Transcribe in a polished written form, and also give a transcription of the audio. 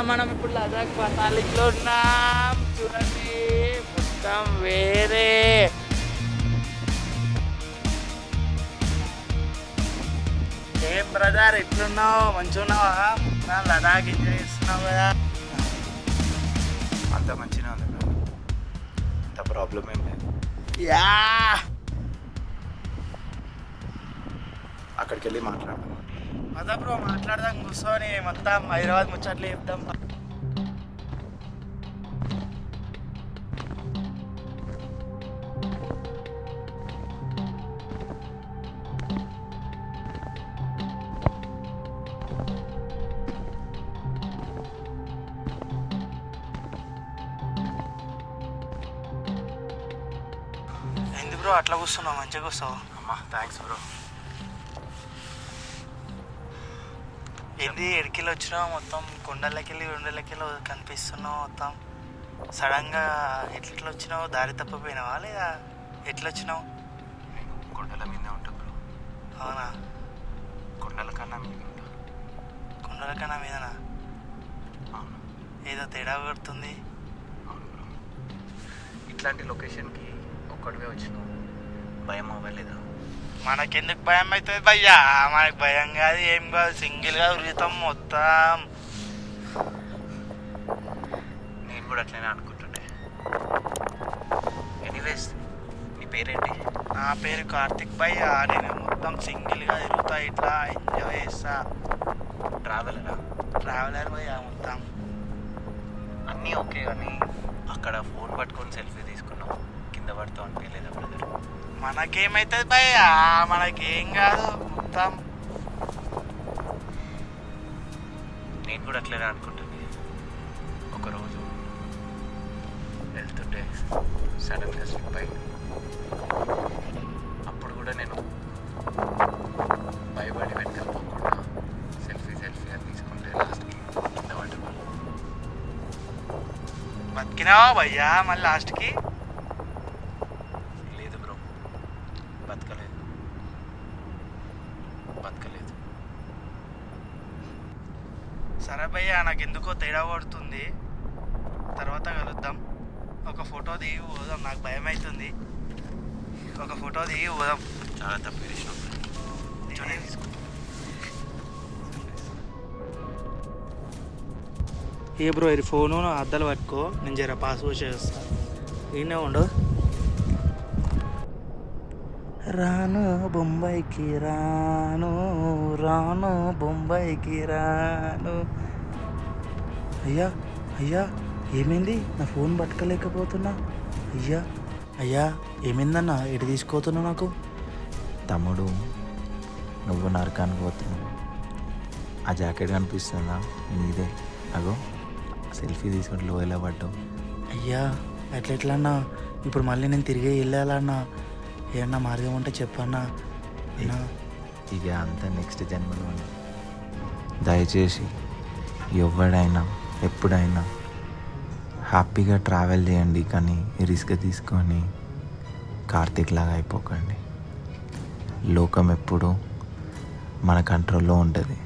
మనం ఇప్పుడు లదాఖ్ మనాలిలో ఉన్నాం. చూడండి మొత్తం వేరే. ఏం బ్రదర్ ఎట్లున్నావు? మంచిగా ఉన్నావా? లదాఖ్ ఎంజాయ్ చేస్తున్నావు కదా? అంత మంచిగా ఉంది బ్రో, అంత ప్రాబ్లం ఏం లేదు. యా అక్కడికి వెళ్ళి మాట్లాడదాం. అదా బ్రో, మాట్లాడదాం కూర్చొని మొత్తం హైదరాబాద్ ముచ్చట్లు చెప్దాం. ఏంది బ్రో అట్లా కూర్చున్నావు? మంచిగా కూర్చోవు. అమ్మా థ్యాంక్స్ బ్రో. ఏంది ఎడికెళ్ళి వచ్చినావు? మొత్తం కొండలకి కనిపిస్తున్నావు. మొత్తం సడన్గా ఎట్లా వచ్చినావు? దారి తప్పిపోయినావా లేదా ఎట్లా వచ్చినావు? కొండల మీదే ఉంటుంది బ్రో. అవునా? కొండల కన్నా మీద ఉంటా. కొండల కన్నా మీదనా? అవును. ఏదో తేడా కొడుతుంది. అవును బ్రో. ఇట్లాంటి లొకేషన్కి ఒక్కడివే వచ్చినావు, భయం అవ్వలేదా? మనకెందుకు భయం అవుతుంది భయ్యా? మనకు భయం కాదు ఏం కాదు, సింగిల్గా ఉరుకుతాం మొత్తం. నేను కూడా అట్లనే అనుకుంటుండే. ఎనీవేస్, నీ పేరేంటి? నా పేరు కార్తిక్ భయ్యా. నేను మొత్తం సింగిల్గా తిరుగుతా, ఇట్లా ఎంజాయ్ చేస్తా. ట్రావెలర్ భయ్యా మొత్తం. అన్నీ ఓకే కానీ అక్కడ ఫోన్ పట్టుకొని సెల్ఫీ తీసుకున్నావు, కింద పడతావు అనిపించలేదా బ్రదర్? మనకేమవుతుంది భయ్యా? మనకేం కాదు మొత్తం. నేను కూడా అట్లనే అనుకుంటుంది. ఒకరోజు వెళ్తుంటే సడన్గా స్లిప్ అయింది. అప్పుడు కూడా నేను భయపడి వెనకపోకుండా సెల్ఫీ అని తీసుకుంటే లాస్ట్కి కింద పడ్డా. బతికినావా భయ్యా మళ్ళీ లాస్ట్కి? లేదు బ్రో, బతకలేదు. సరే భయ్యా, నాకు ఎందుకో తేడా పడుతుంది. తర్వాత కలుద్దాం. ఒక ఫోటో దిగి పోదాం, నాకు భయం అవుతుంది. ఒక ఫోటో దిగి పోదాం. చాలా తప్పు చేసినాం. ఏ బ్రో, ఇది ఫోను అద్దాలు పట్టుకో, నేను జర పాస్పోర్ట్ చేస్తా. ఈయనే ఉండు. రాను బొంబాయికి రాను, రాను బొంబాయికి రాను. అయ్యా ఏమైంది? నా ఫోన్ పట్టుకోలేకపోతున్నా. అయ్యా ఏమైందన్నా? ఎటు తీసుకోతున్నావు? నాకు తమ్ముడు, నువ్వు నరకానికి పోతున్నావు. ఆ జాకెట్ కనిపిస్తుందా? నీదే. అగో సెల్ఫీ తీసుకుంటే లోయలా పడ్డావు. అయ్యా ఎట్లా అన్నా? ఇప్పుడు మళ్ళీ నేను తిరిగి వెళ్ళాలన్నా? ఏమన్నా మార్గం ఉంటే చెప్పన్నా. ఇక అంతా నెక్స్ట్ జన్మలో. దయచేసి ఎవడైనా ఎప్పుడైనా హ్యాపీగా ట్రావెల్ చేయండి, కానీ రిస్క్ తీసుకొని కార్తీక్ లాగా అయిపోకండి. లోకం ఎప్పుడు మన కంట్రోల్లో ఉంటుంది.